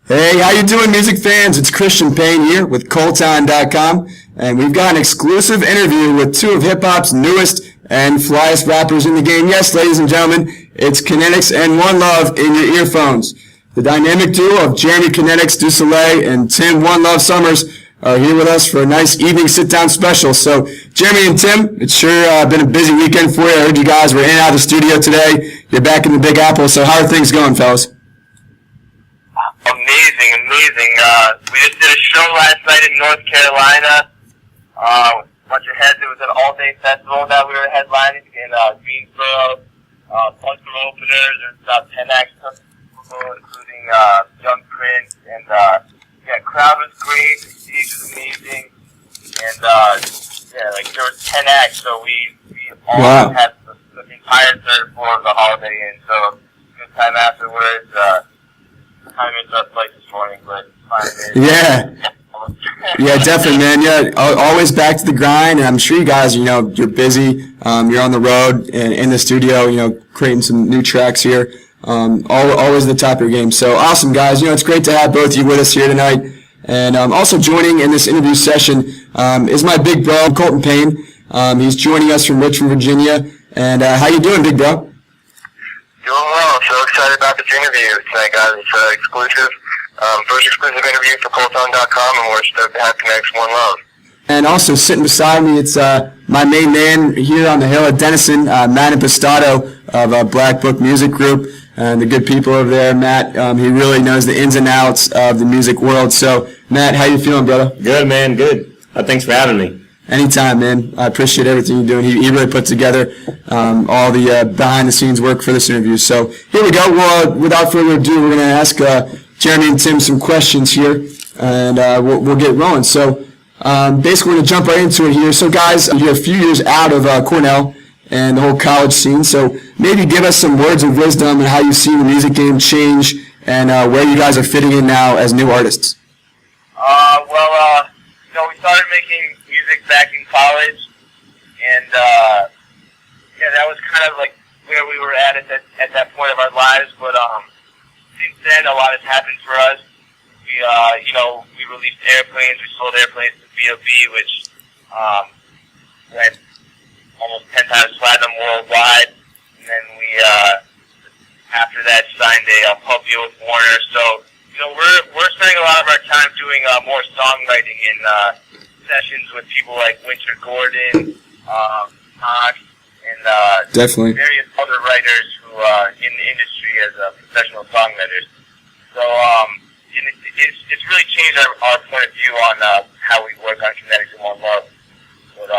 Hey, how you doing, music fans? It's Christian Payne here with Colton.com, and we've got an exclusive interview with two of hip-hop's newest and flyest rappers in the game. Yes, ladies and gentlemen, it's Kinetics and One Love in your earphones. The dynamic duo of Jeremy Kinetics Du Soleil and Tim One Love Summers are here with us for a nice evening sit-down special. So, Jeremy and Tim, it's sure been a busy weekend for you. I heard you guys were in and out of the studio today. You're back in the Big Apple, so how are things going, fellas? Amazing. We just did a show last night in North Carolina. A bunch of heads. It was an all-day festival that we were headlining in Greensboro. Bunch of openers. There's about 10 acts, including Young Prince. And crowd was great. The stage was amazing. And there was 10 acts, so we all had the entire third floor of the Holiday Inn. So good time afterwards. I missed our flight this morning, but fine. Yeah, definitely, man. Yeah, always back to the grind, and I'm sure you guys, you're busy. You're on the road and in the studio, creating some new tracks here. Always at the top of your game. So awesome, guys. It's great to have both of you with us here tonight. And also joining in this interview session is my big bro, Colton Payne. He's joining us from Richmond, Virginia. And how you doing, big bro? Doing well. So excited about this interview tonight, guys. It's exclusive. First exclusive interview for Colton.com, and we're stoked to have Kinetics One Love. And also sitting beside me, it's my main man here on the hill at Denison, Matt Impastato of Black Book Music Group, and the good people over there. Matt, he really knows the ins and outs of the music world. So, Matt, how you feeling, brother? Good, man. Good. Thanks for having me. Anytime, man. I appreciate everything you're doing. He really put together all the behind-the-scenes work for this interview. So here we go. Well, without further ado, we're going to ask Jeremy and Tim some questions here, and we'll get rolling. So basically, we're going to jump right into it here. So, guys, you're a few years out of Cornell and the whole college scene. So maybe give us some words of wisdom on how you've seen the music game change and where you guys are fitting in now as new artists. We started making music back in college, and that was kind of like where we were at that point of our lives. But since then, a lot has happened for us. We released Airplanes. We sold Airplanes to B.O.B., which went almost 10 times platinum worldwide. And then we, after that, signed a pub deal with Warner. So, we're spending a lot of our time doing more songwriting in sessions with people like Winter Gordon, Knox, and definitely various other writers who in the industry as professional songwriters. So it's really changed our point of view on how we work on Kinetics and One Love. But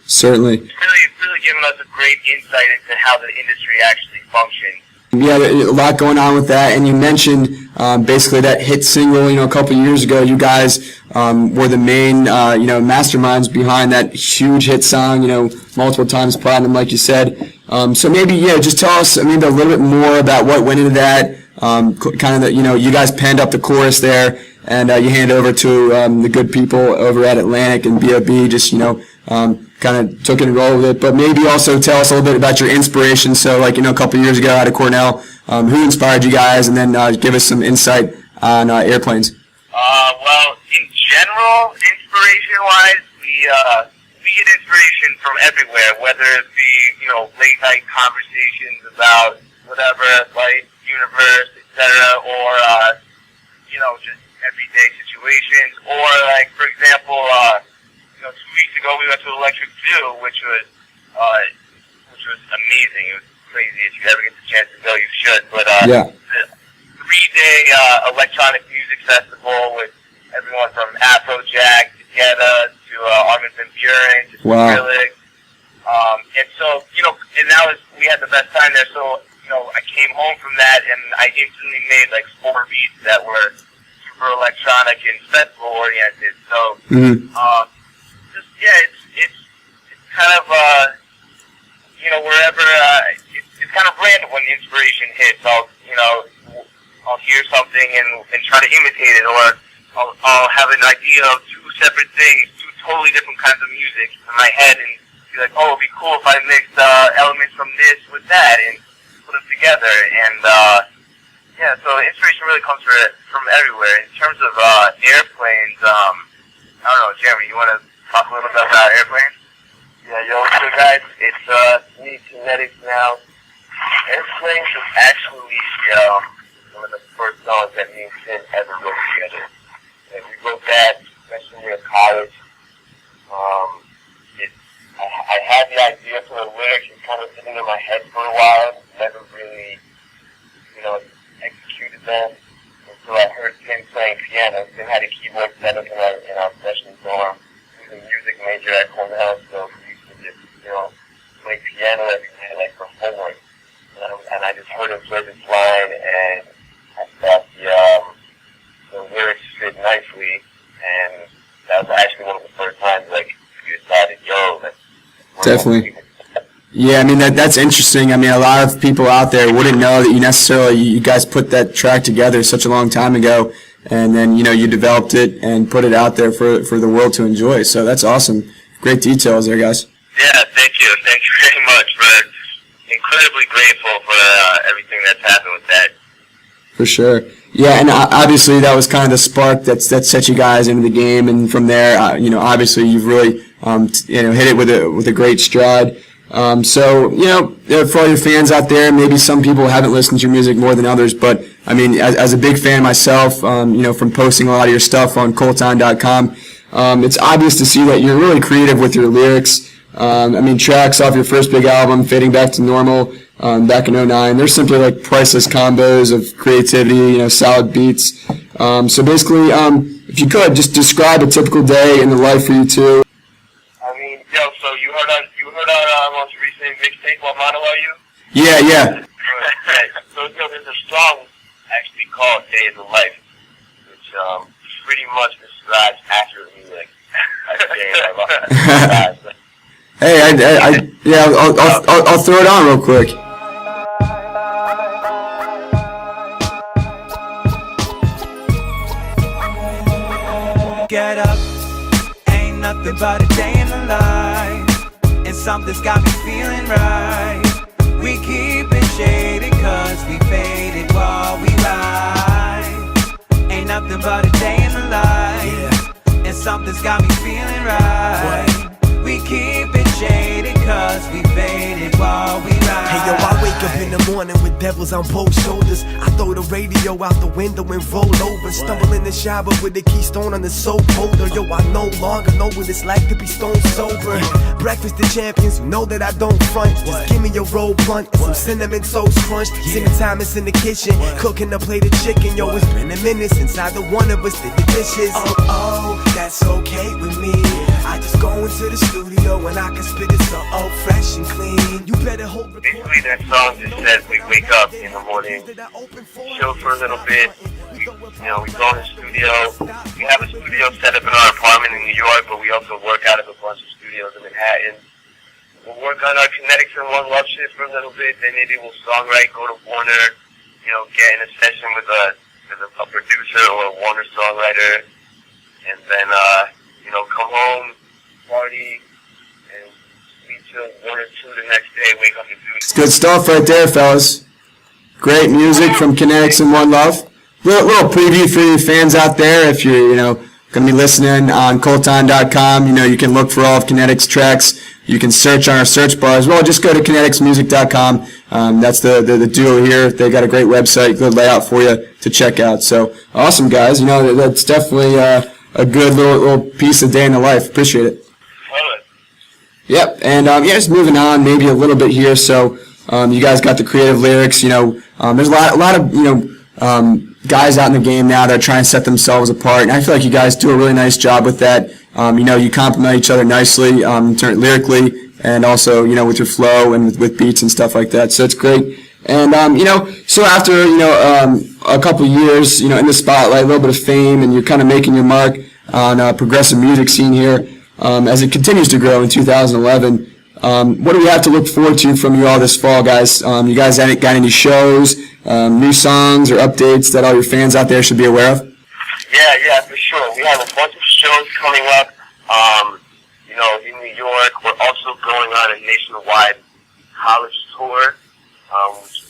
certainly, it's really given us a great insight into how the industry actually functions. Yeah, a lot going on with that, and you mentioned basically that hit single. A couple of years ago, you guys were the main, masterminds behind that huge hit song. Multiple times platinum, like you said. So maybe, just tell us, a little bit more about what went into that. Kind of you guys penned up the chorus there, and you hand it over to the good people over at Atlantic and B.O.B. Just kind of took it and rolled with it, but maybe also tell us a little bit about your inspiration. So, a couple of years ago out of Cornell, who inspired you guys, and then give us some insight on Airplanes. In general, inspiration-wise, we get inspiration from everywhere, whether it be, late-night conversations about whatever, life, universe, etc., or, just everyday situations, or, for example, 2 weeks ago we went to Electric Zoo, which was amazing. It was crazy. If you ever get the chance to go, you should. But the 3-day electronic music festival with everyone from Afrojack to Guetta to Armin van Buuren to Skrillex. And so, and we had the best time there. So, I came home from that and I instantly made 4 beats that were super electronic and festival oriented. So, it's kind of, wherever, it's kind of random when inspiration hits. I'll hear something and try to imitate it, or I'll have an idea of 2 separate things, 2 totally different kinds of music in my head, and be like, oh, it'd be cool if I mixed elements from this with that and put them together. And Yeah, so inspiration really comes from everywhere. In terms of airplanes, I don't know, Jeremy, you want to talk a little bit about airplanes? Yeah, so guys, it's me, Kinetics now. Airplanes was actually one of the first songs that me and Tim ever wrote together. And we wrote that freshman year of college. I had the idea for the lyrics and kind of sitting in my head for a while. Never really, executed them until I heard Tim playing piano. Tim had a keyboard set up in our freshman dorm. He was a music major at Cornell, so we used to just, play piano every day, like for homework. And I just heard him play this line, and I thought the lyrics fit nicely, and that was actually one of the first times, we decided, Definitely. Yeah, I mean, that's interesting. I mean, a lot of people out there wouldn't know that you guys put that track together such a long time ago, and then, you developed it and put it out there for the world to enjoy. So that's awesome. Great details there, guys. Yeah, thank you. Thank you very much. We're incredibly grateful for everything that's happened with that. For sure. Yeah, and obviously that was kind of the spark that set you guys into the game, and from there, obviously you've really, hit it with a great stride. So, for all your fans out there, maybe some people haven't listened to your music more than others, but I mean, as a big fan myself, from posting a lot of your stuff on Colton.com, it's obvious to see that you're really creative with your lyrics. I mean, tracks off your first big album, Fading Back to Normal, back in '09, they're simply like priceless combos of creativity, solid beats. So basically, if you could, just describe a typical day in the life for you two. I mean, so you heard our most recent mixtape, What Model Are You? Yeah. So there's a song actually called Day in the Life, which pretty much describes accurately a day in my life. Hey, I'll throw it on real quick. Get up, ain't nothing but a day in the life, and something's got me feeling right. We keep it shaded cause we faded while we ride. Ain't nothing but a day in the life, and something's got me feeling right. We keep it shaded cause we faded while we ride. Hey yo, I wake up in the morning with devils on both shoulders. I throw the radio out the window and roll over. Stumble in the shower with the keystone on the soap holder. Yo, I no longer know what it's like to be stone sober. Breakfast the champions, you know that I don't front. Just give me your roll blunt and some cinnamon toast crunch. Dinner time is in the kitchen, cooking a plate of chicken. Yo, it's been a minute since either one of us did the dishes. Oh, that's okay with me. I just go into the studio and I can spit it so fresh and clean. You better hold. Basically, that song just says we wake up in the morning, chill for a little bit. We go in the studio. We have a studio set up in our apartment in New York, but we also work out of a bunch of studios in Manhattan. We'll work on our Kinetics and One love shit for a little bit. Then maybe we'll songwrite, go to Warner, get in a session with a producer or a Warner songwriter, and then come home, party, and sleep till 1 or 2 the next day, wake up and do it. It's good stuff right there, fellas. Great music from Kinetics and One Love. Little preview for you fans out there. If you're, going to be listening on Colton.com, you can look for all of Kinetics tracks. You can search on our search bar as well. Just go to kineticsmusic.com. That's the duo here. They got a great website, good layout for you to check out. So awesome, guys. That's definitely a good little piece of day in the life. Appreciate it. Yep, and just moving on maybe a little bit here. So you guys got the creative lyrics. There's a lot of guys out in the game now that are trying to set themselves apart, and I feel like you guys do a really nice job with that. You complement each other nicely, lyrically, and also with your flow and with beats and stuff like that. So it's great. And so after a couple of years, in the spotlight, a little bit of fame, and you're kind of making your mark on progressive music scene here. As it continues to grow in 2011, what do we have to look forward to from you all this fall, guys? You guys got any shows, new songs, or updates that all your fans out there should be aware of? Yeah, for sure. We have a bunch of shows coming up, in New York. We're also going on a nationwide college tour, which,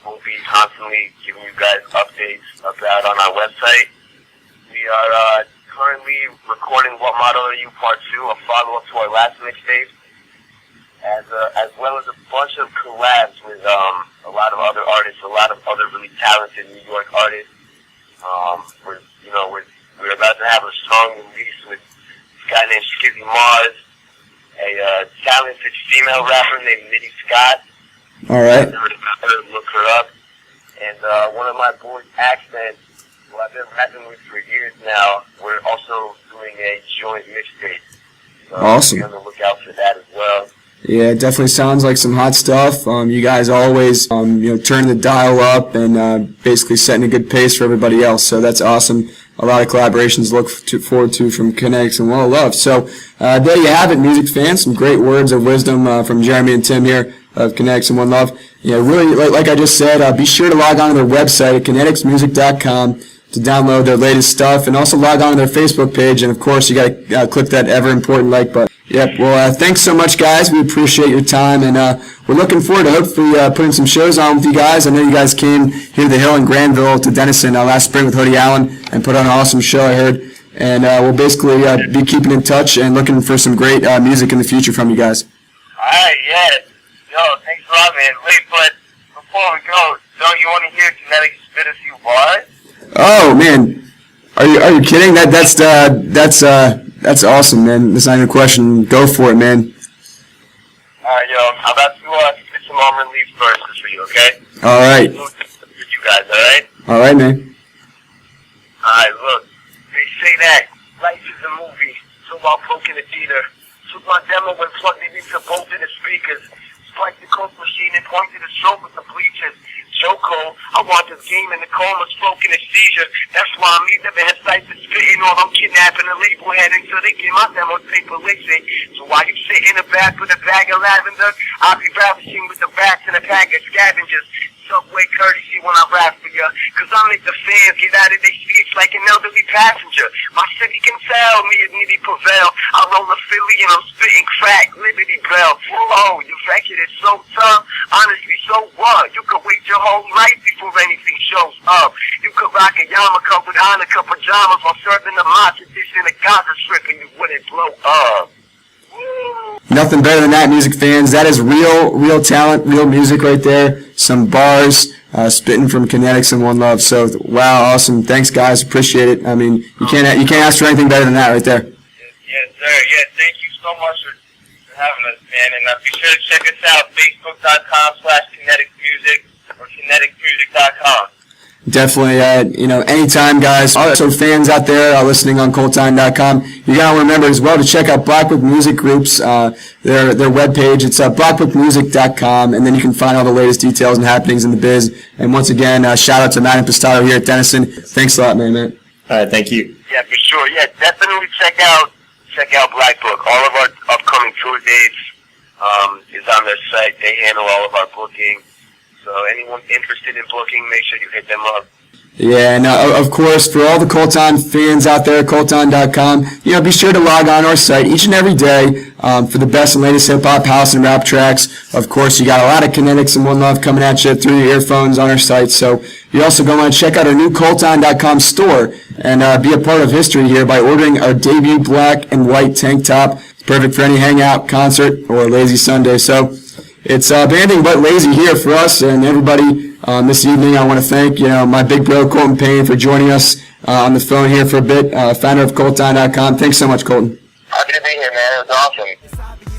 we'll be constantly giving you guys updates about on our website. We are currently recording What Model Are You Part 2, a follow-up to our last mixtape, as well as a bunch of collabs with a lot of other artists, a lot of other really talented New York artists. We're about to have a song release with this guy named Skizzy Mars, a talented female rapper named Nitty Scott. All right. Look her up. And one of my boys, Accent, who I've been rapping with for years now, we're also doing a joint mixtape. So awesome. Be on the lookout for that as well. Yeah, it definitely sounds like some hot stuff. You guys always, turn the dial up and basically setting a good pace for everybody else. So that's awesome. A lot of collaborations to look forward to from Kinetics and One Love. So there you have it, music fans. Some great words of wisdom from Jeremy and Tim here of Kinetics and One Love. Really, like I just said, be sure to log on to their website at kineticsmusic.com to download their latest stuff, and also log on to their Facebook page. And of course, you got to click that ever important like button. Yep. Well, thanks so much, guys. We appreciate your time, and we're looking forward to hopefully putting some shows on with you guys. I know you guys came here to the Hill in Granville to Denison last spring with Hoodie Allen and put on an awesome show, I heard. And we'll basically be keeping in touch and looking for some great music in the future from you guys. All right, yeah. Yo, thanks a lot, man. Wait, but before we go, don't you want to hear Kinetics spit a few bars? Oh man, are you kidding? That's awesome, man. That's not even a question. Go for it, man. Alright, yo, I'm about to spit some unreleased verses for you, okay? All right. With you guys, alright? All right, man. Alright, look. They say that life is a movie, so I'll poke in the theater. Took my demo and plugged it into both of the speakers. Spiked the coke machine and pointed the stroke with the bleachers. Choco, I want this game in the coma, stroking a seizure. That's why I'm either in sight for spitting or I'm kidnapping a label head until they get my demo paper listen. So while you sit in the back with a bag of lavender, I'll be ravishing with the bats and a pack of scavengers. Subway courtesy when I rap for ya, cause I make the fans get out of their seats like an elderly passenger. My city can tell me as Nitty prevail. I roll a Philly and I'm spitting crack, Liberty Bell. Oh, your record is so tough. Honestly, so what? You could wait your whole life before anything shows up. You could rock a yarmulke with Hanukkah pajamas while serving the matcha dish in a Gaza strip and you wouldn't blow up. Nothing better than that, music fans. That is real talent, real music right there. Some bars, spitting from Kinetics and One Love. So, wow, awesome. Thanks, guys. Appreciate it. I mean, you can't ask for anything better than that right there. Yes, sir. Yeah, thank you so much for having us, man. And be sure to check us out, facebook.com/kineticsmusic or kineticsmusic.com. Definitely, anytime, guys. Also, fans out there listening on colttime.com, you gotta remember as well to check out Blackbook Music Group's their webpage. It's blackbookmusic.com, and then you can find all the latest details and happenings in the biz. And once again, shout out to Matt and Pistato here at Denison. Thanks a lot, man. All right, thank you. Yeah, for sure. Yeah, definitely check out Blackbook. All of our upcoming tour dates is on their site. They handle all of our booking. So anyone interested in booking, make sure you hit them up. Yeah, and of course, for all the Colton fans out there, colton.com, be sure to log on our site each and every day for the best and latest hip-hop, house, and rap tracks. Of course, you got a lot of Kinetics and One Love coming at you through your earphones on our site. So you also go and check out our new colton.com store and be a part of history here by ordering our debut black and white tank top. It's perfect for any hangout, concert, or a lazy Sunday. So it's been anything but lazy here for us and everybody this evening. I want to thank my big bro Colton Payne for joining us on the phone here for a bit, founder of Colton.com. Thanks so much, Colton. Happy to be here, man. It was awesome.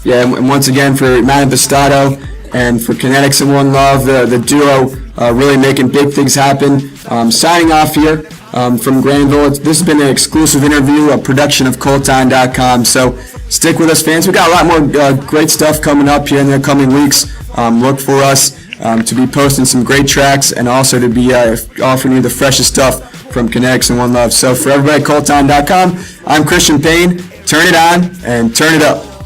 Yeah, and once again for Matt and Pistato and for Kinetics and One Love, the duo really making big things happen. Signing off here from Granville. This has been an exclusive interview, a production of Colton.com. So stick with us, fans. We got a lot more great stuff coming up here in the coming weeks. Look for us to be posting some great tracks and also to be offering you the freshest stuff from Kinetics and One Love. So for everybody at Colton.com, I'm Christian Payne. Turn it on and turn it up.